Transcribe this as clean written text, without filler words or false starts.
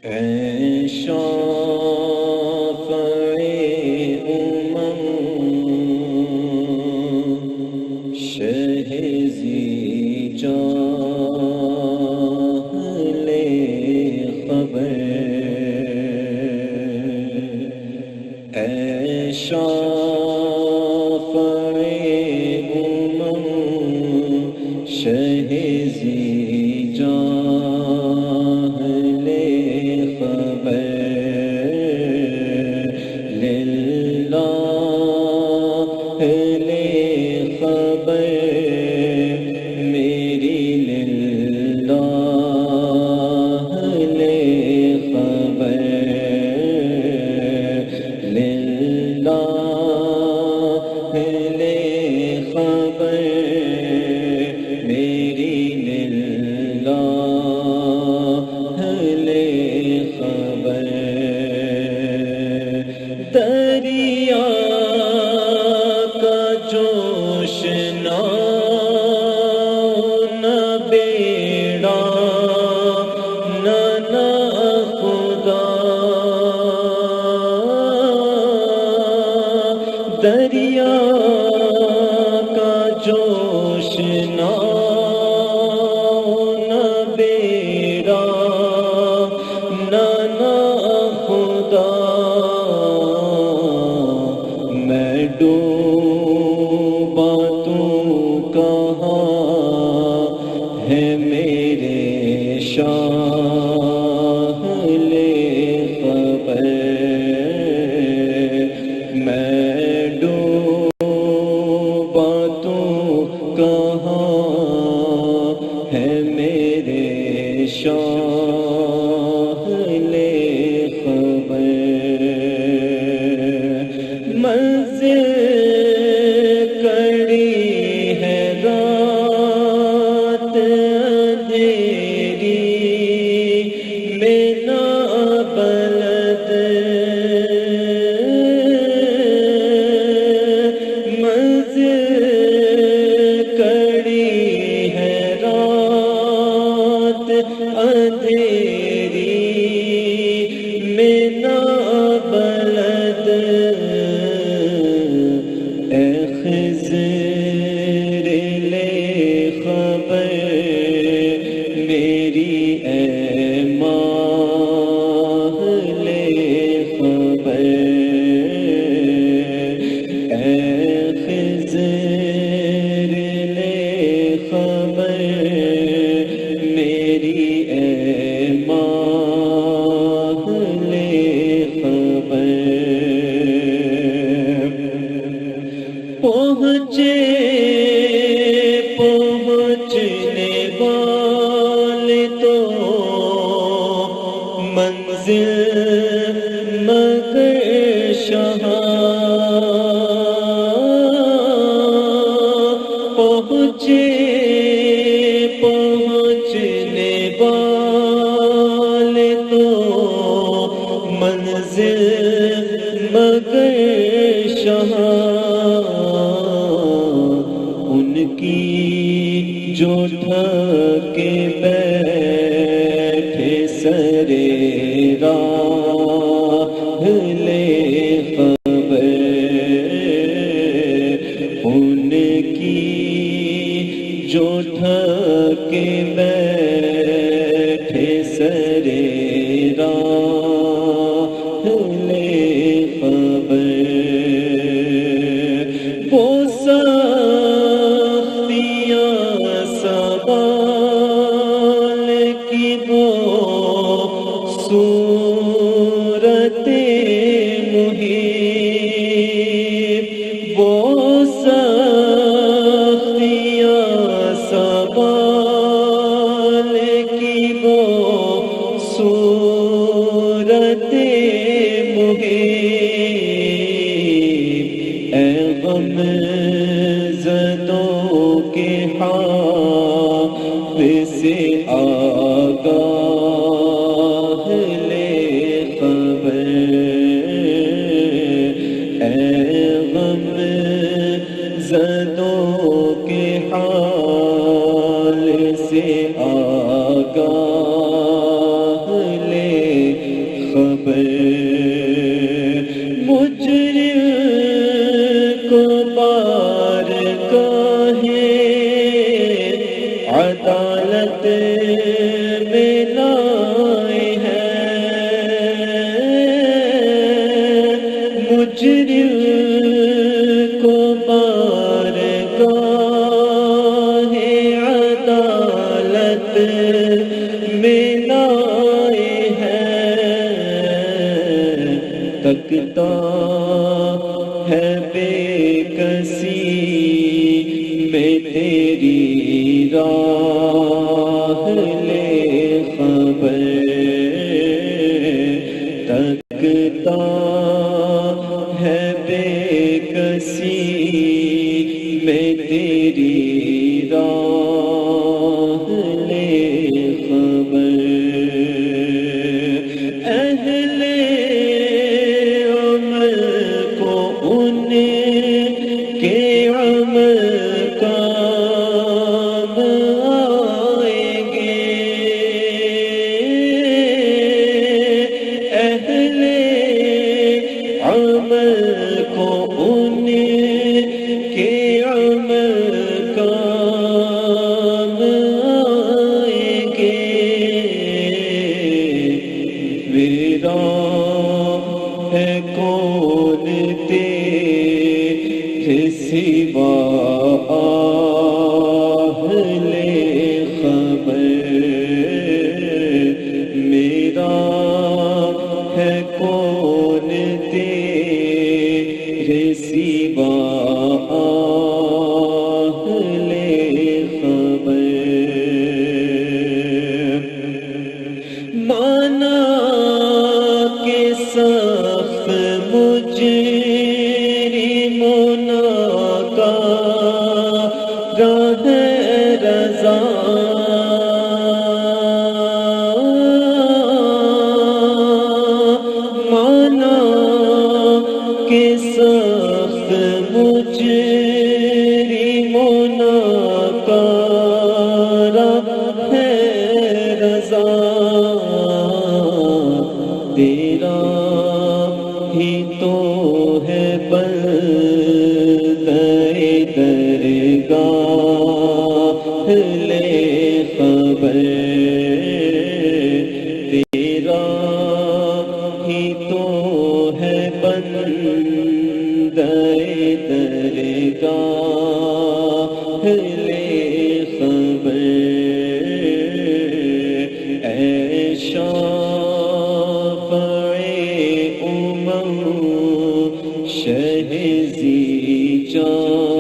اے شافعِ شہ ذی جلال خبر، اے شافعِ شہ ذی جلال خبر، للہ خبر میری، للہ خبر، للہ خبر میری، للہ خبر، دریا کا جوش نہ بیڑا نہ خدا، دریا کا جوش نہ بیڑا نہ خدا، میں ڈوبا تو کہاں ہے میرے شاہل خبر، میں ڈوبا تو کہاں ہے میرے شاہل خبر، منزل کڑی ہے رات اندھیری میں نا بلد، منزل کڑی ہے رات اندھیری میں نا بلد، اے خضر لے خبر میری، اے ماہ لے خبر، اے خضر لے خبر میری، اے ماہ لے خبر، پہنچنے والے تو منزل مگر شہاں، پہنچنے والے تو منزل مگر شہاں، ان کی جو ٹھکے بیٹھے سرے راہ لے خبر، ان کی جو ٹھکے بیٹھے سرے راہ لے خبر، وہ سوال کی وہ صورت محیط، وہ سختیاں سوال کی وہ صورت محیط، اے غم زدوں کے حافظ سے آگاہ لے خبر، اے غم زدوں کے حال سے آگاہ لے عدالت میں لائے ہیں، مجرم کو بارگاہ عدالت میں لائے ہیں، تکتا ہے بے کسی میں تیری راہ لے خبر، تکتا ہے بے کسی میں تیری راہ لے خبر، اہل عمل کو ان کے عمل کام آئیں گے، اہل عمل کو ان کے عمل کام آئیں گے، میرا ہے کون تیرے سوا اہل خبر، میرا ہے کون تیرے سوا اہل خبر، مانا کہ سخت مجرموں کا راہ رضا، مانا کہ سخت مجرموں کا راہ رضا، تیرا ہی تو ہے بندہ درگاہ لے خبر، تیرا ہی تو ہے بندہ درگاہ لے خبر، اے شافع امم شہ ذی جان